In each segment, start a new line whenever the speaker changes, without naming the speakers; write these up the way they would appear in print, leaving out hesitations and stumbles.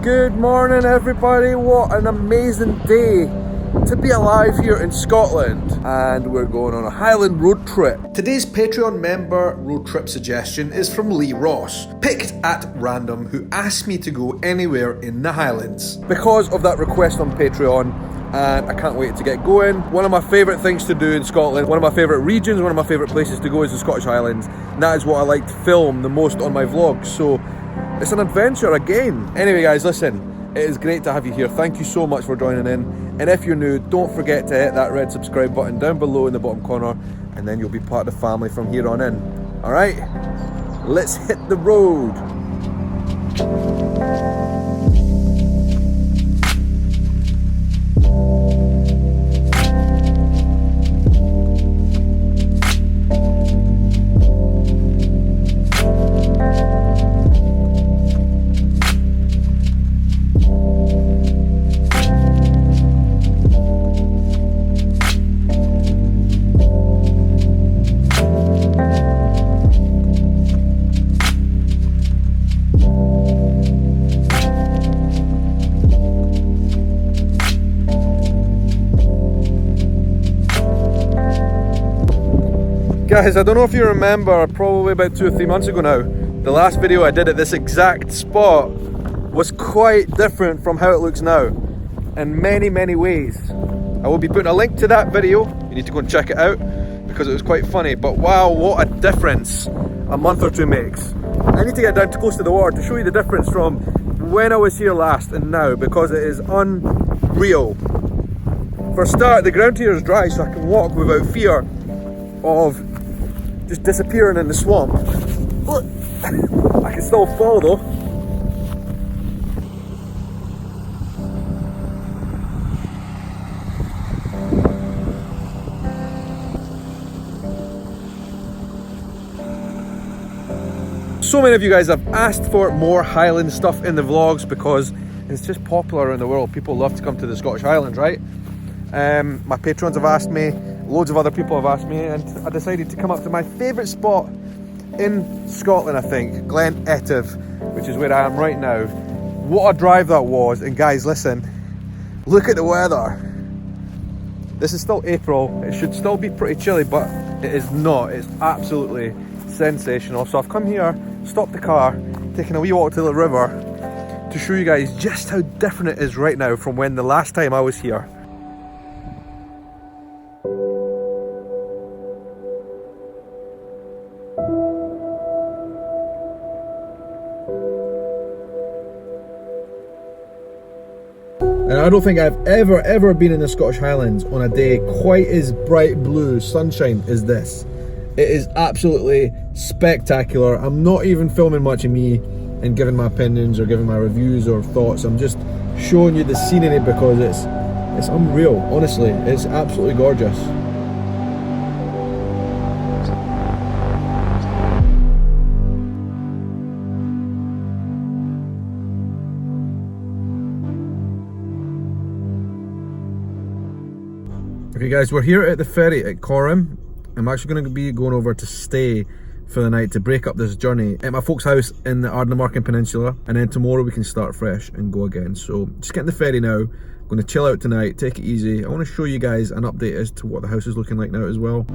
Good morning everybody, what an amazing day to be alive here in Scotland, and we're going on a Highland road trip. Today's Patreon member road trip suggestion is from Lee Ross, picked at random, who asked me to go anywhere in the Highlands. Because of that request on Patreon, and I can't wait to get going. One of my favourite things to do in Scotland, one of my favourite regions, one of my favourite places to go is the Scottish Highlands, and that is what I like to film the most on my vlogs, so it's an adventure again. Anyway guys, listen, it is great to have you here. Thank you so much for joining in. And if you're new, don't forget to hit that red subscribe button down below in the bottom corner, and then you'll be part of the family from here on in. Alright, let's hit the road. Guys, I don't know if you remember, probably about 2 or 3 months ago now, the last video I did at this exact spot was quite different from how it looks now in many ways. I will be putting a link to that video, you need to go and check it out because it was quite funny, but wow, what a difference a month or two makes. I need to get down close to the water to show you the difference from when I was here last and now, because it is unreal. For a start, the ground here is dry so I can walk without fear of just disappearing in the swamp. I can still fall though. So many of you guys have asked for more Highland stuff in the vlogs because it's just popular around the world. People love to come to the Scottish Highlands, right? My patrons have asked me, loads of other people have asked me, and I decided to come up to my favourite spot in Scotland, I think, Glencoe, which is where I am right now. What a drive that was, and guys, listen, look at the weather. This is still April, it should still be pretty chilly, but it is not. It's absolutely sensational. So I've come here, stopped the car, taken a wee walk to the river to show you guys just how different it is right now from when the last time I was here. And I don't think I've ever been in the Scottish Highlands on a day quite as bright blue sunshine as this. It is absolutely spectacular. I'm not even filming much of me and giving my opinions or giving my reviews or thoughts. I'm just showing you the scenery because it's unreal. Honestly, it's absolutely gorgeous. Okay guys, we're here at the ferry at Corrim. I'm actually going to be going over to stay for the night to break up this journey at my folks' house in the Ardnamurchan Peninsula, and then tomorrow we can start fresh and go again. So just getting the ferry now, I'm going to chill out tonight, take it easy. I want to show you guys an update as to what the house is looking like now as well.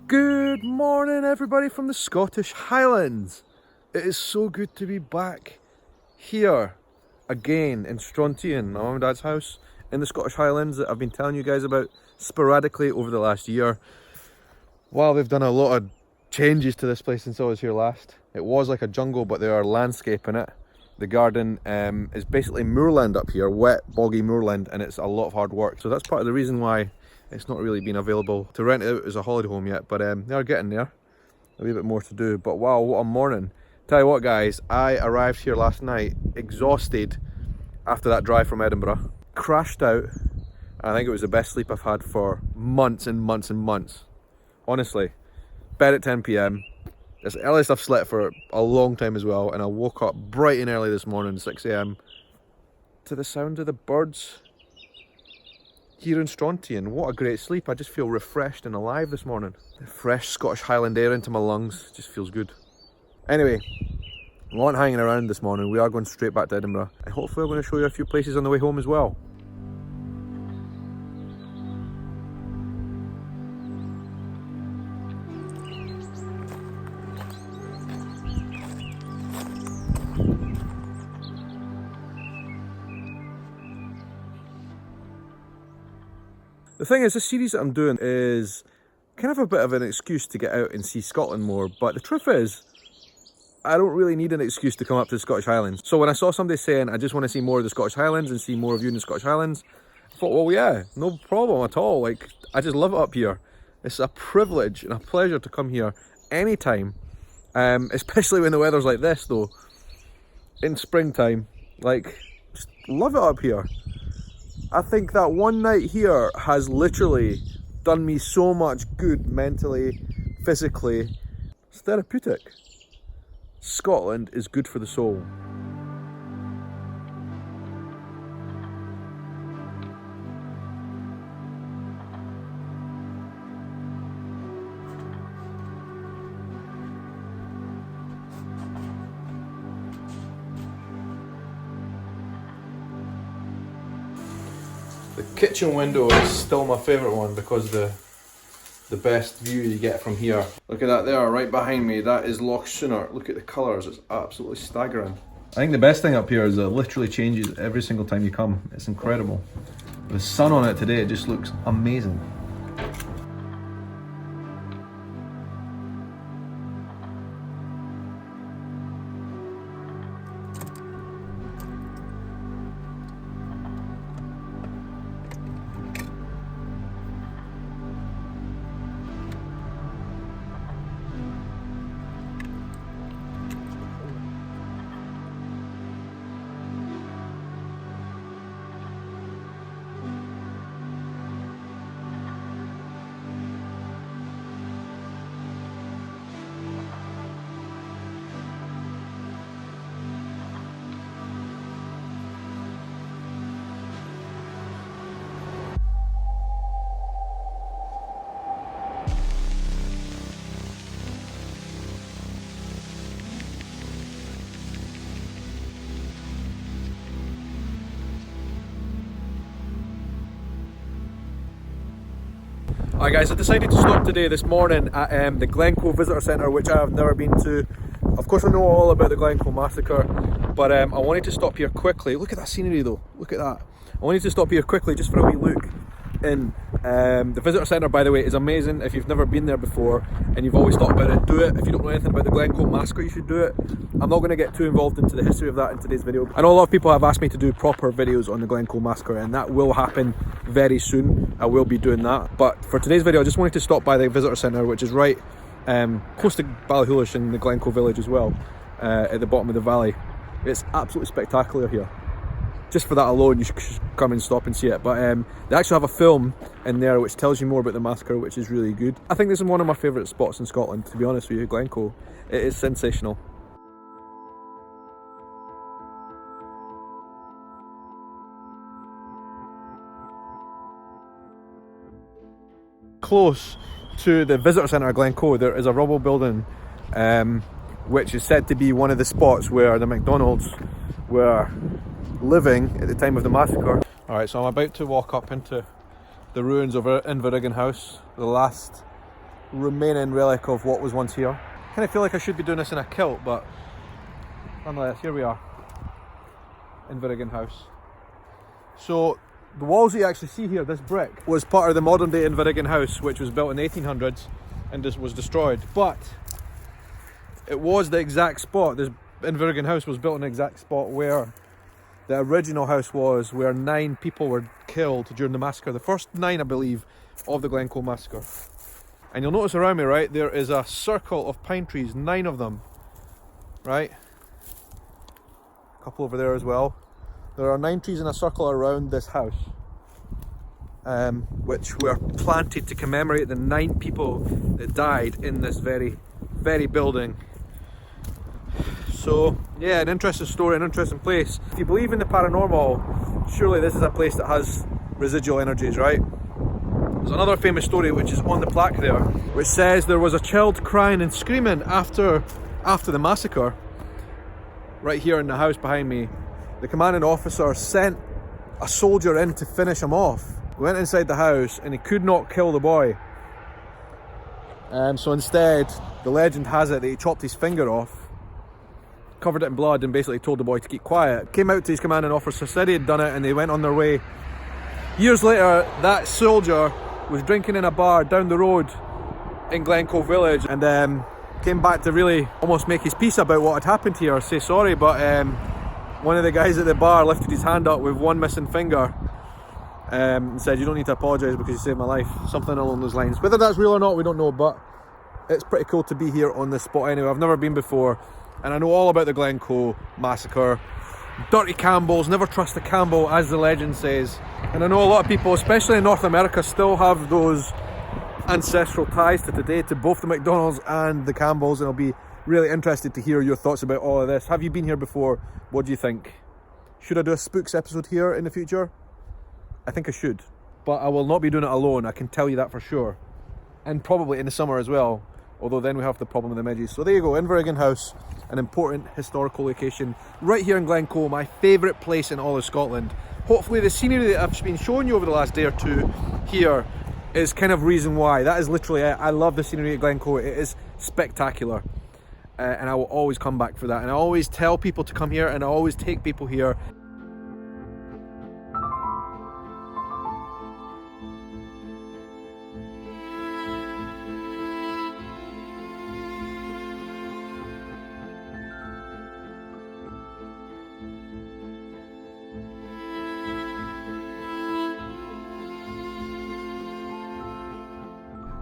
Good morning everybody from the Scottish Highlands. It is so good to be back here again in Strontian, my mum and dad's house in the Scottish Highlands that I've been telling you guys about sporadically over the last year. While they've done a lot of changes to this place since I was here last. It was like a jungle, but they are landscaping it. The garden is basically moorland up here, wet, boggy moorland, and it's a lot of hard work. So that's part of the reason why it's not really been available to rent it out as a holiday home yet, but they are getting there. A wee bit more to do, but wow, what a morning. Tell you what guys, I arrived here last night exhausted after that drive from Edinburgh. Crashed out. I think it was the best sleep I've had for months and months and months. Honestly, bed at 10 p.m. It's the earliest I've slept for a long time as well, and I woke up bright and early this morning, 6 a.m, to the sound of the birds here in Strontian. What a great sleep. I just feel refreshed and alive this morning. The fresh Scottish Highland air into my lungs just feels good. Anyway, we aren't hanging around this morning. We are going straight back to Edinburgh, and hopefully I'm going to show you a few places on the way home as well. The thing is, this series that I'm doing is kind of a bit of an excuse to get out and see Scotland more, but the truth is, I don't really need an excuse to come up to the Scottish Highlands. So when I saw somebody saying, I just want to see more of the Scottish Highlands and see more of you in the Scottish Highlands, I thought, well yeah, no problem at all. Like, I just love it up here. It's a privilege and a pleasure to come here anytime, especially when the weather's like this though, in springtime. Like, just love it up here. I think that one night here has literally done me so much good mentally, physically. It's therapeutic. Scotland is good for the soul. The kitchen window is still my favourite one because the best view you get from here. Look at that there, right behind me. That is Loch Shunart. Look at the colours, it's absolutely staggering. I think the best thing up here is that it literally changes every single time you come. It's incredible. With the sun on it today, it just looks amazing. Alright guys, I decided to stop today this morning at the Glencoe Visitor Centre, which I have never been to. Of course I know all about the Glencoe Massacre, but I wanted to stop here quickly. Look at that scenery though, look at that. I wanted to stop here quickly just for a wee look in. The Visitor Centre, by the way, is amazing. If you've never been there before and you've always thought about it, do it. If you don't know anything about the Glencoe Massacre, you should do it. I'm not going to get too involved into the history of that in today's video. I know a lot of people have asked me to do proper videos on the Glencoe Massacre, and that will happen very soon. I will be doing that. But for today's video, I just wanted to stop by the Visitor Centre, which is right close to Ballyhoolish in the Glencoe village as well, at the bottom of the valley. It's absolutely spectacular here. Just for that alone, you should come and stop and see it. But they actually have a film in there which tells you more about the massacre, which is really good. I think this is one of my favourite spots in Scotland, to be honest with you, Glencoe. It is sensational. Close to the Visitor Centre of Glencoe, there is a rubble building which is said to be one of the spots where the McDonalds were living at the time of the massacre. Alright, so I'm about to walk up into the ruins of Inverriggen House, the last remaining relic of what was once here. I kind of feel like I should be doing this in a kilt, but nonetheless, here we are, Inverriggen House. So the walls that you actually see here, this brick, was part of the modern day Inverriggen House, which was built in the 1800s and just was destroyed. But it was the exact spot. There's Invergyn House was built in the exact spot where the original house was, where 9 people were killed during the massacre. The first 9, I believe, of the Glencoe Massacre. And you'll notice around me, right, there is a circle of pine trees, 9 of them, right? A couple over there as well. There are 9 trees in a circle around this house, which were planted to commemorate the 9 people that died in this very building. So yeah, an interesting story, an interesting place. If you believe in the paranormal, surely this is a place that has residual energies, right? There's another famous story which is on the plaque there, which says there was a child crying and screaming after the massacre. Right here in the house behind me, the commanding officer sent a soldier in to finish him off. He went inside the house and he could not kill the boy. So instead, the legend has it that he chopped his finger off, covered it in blood, and basically told the boy to keep quiet. Came out to his commanding officer, said he had done it, and they went on their way. Years later, that soldier was drinking in a bar down the road in Glencoe village, and came back to really almost make his peace about what had happened here, say sorry, but one of the guys at the bar lifted his hand up with one missing finger and said, "You don't need to apologise because you saved my life," something along those lines. Whether that's real or not, we don't know, but it's pretty cool to be here on this spot anyway. I've never been before, and I know all about the Glencoe Massacre. Dirty Campbells, never trust a Campbell, as the legend says. And I know a lot of people, especially in North America, still have those ancestral ties to today, to both the McDonald's and the Campbells, and I'll be really interested to hear your thoughts about all of this. Have you been here before? What do you think? Should I do a Spooks episode here in the future? I think I should, but I will not be doing it alone, I can tell you that for sure. And probably in the summer as well, although then we have the problem with the midges. So there you go, Invergyn House, an important historical location right here in Glencoe, my favourite place in all of Scotland. Hopefully the scenery that I've been showing you over the last day or two here is kind of reason why. That is literally it. I love the scenery at Glencoe, it is spectacular. And I will always come back for that. And I always tell people to come here, and I always take people here.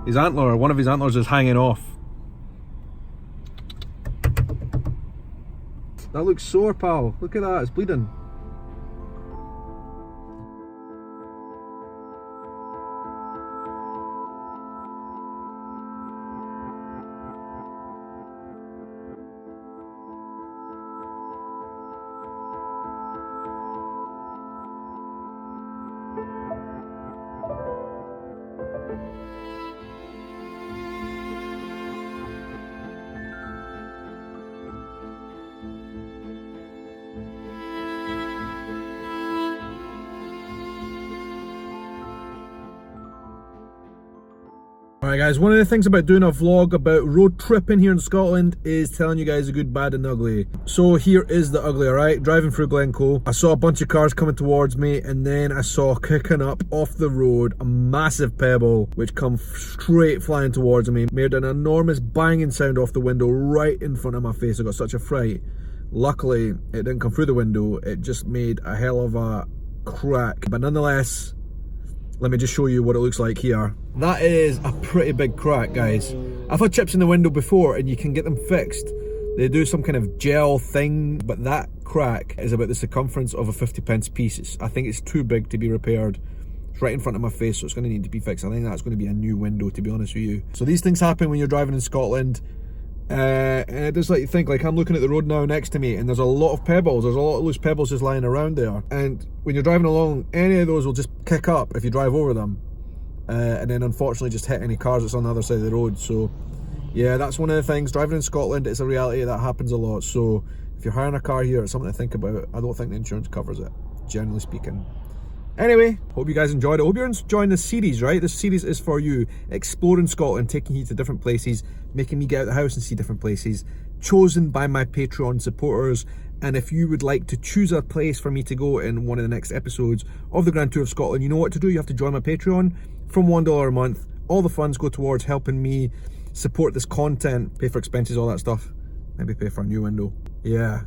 His antler, one of his antlers is hanging off. That looks sore, pal. Look at that, it's bleeding. Alright guys, one of the things about doing a vlog about road tripping here in Scotland is telling you guys the good, bad and ugly. So here is the ugly, alright? Driving through Glencoe, I saw a bunch of cars coming towards me, and then I saw kicking up off the road a massive pebble which come straight flying towards me, made an enormous banging sound off the window right in front of my face. I got such a fright. Luckily it didn't come through the window, it just made a hell of a crack, but nonetheless, let me just show you what it looks like here. That is a pretty big crack, guys. I've had chips in the window before and you can get them fixed. They do some kind of gel thing, but that crack is about the circumference of a 50p piece. I think it's too big to be repaired. It's right in front of my face, so it's going to need to be fixed. I think that's going to be a new window, to be honest with you. So these things happen when you're driving in Scotland. And it does let you think, like I'm looking at the road now next to me and there's a lot of pebbles, there's a lot of loose pebbles just lying around there, and when you're driving along, any of those will just kick up if you drive over them, and then unfortunately just hit any cars that's on the other side of the road. So yeah, that's one of the things, driving in Scotland, it's a reality that happens a lot. So if you're hiring a car here, it's something to think about. I don't think the insurance covers it, generally speaking. Anyway, hope you guys enjoyed it. Hope you're enjoying this series, right? This series is for you. Exploring Scotland, taking you to different places, making me get out of the house and see different places, chosen by my Patreon supporters. And if you would like to choose a place for me to go in one of the next episodes of the Grand Tour of Scotland, you know what to do. You have to join my Patreon from $1 a month. All the funds go towards helping me support this content, pay for expenses, all that stuff. Maybe pay for a new window. Yeah,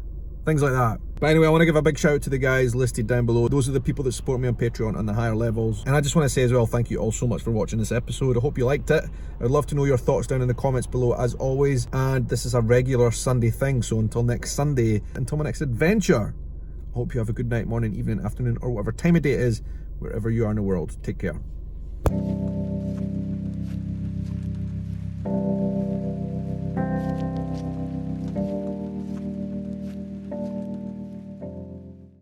things like that. But anyway, I want to give a big shout out to the guys listed down below. Those are the people that support me on Patreon on the higher levels. And I just want to say as well, thank you all so much for watching this episode. I hope you liked it. I'd love to know your thoughts down in the comments below as always. And this is a regular Sunday thing, so until next Sunday, until my next adventure, I hope you have a good night, morning, evening, afternoon, or whatever time of day it is, wherever you are in the world. Take care.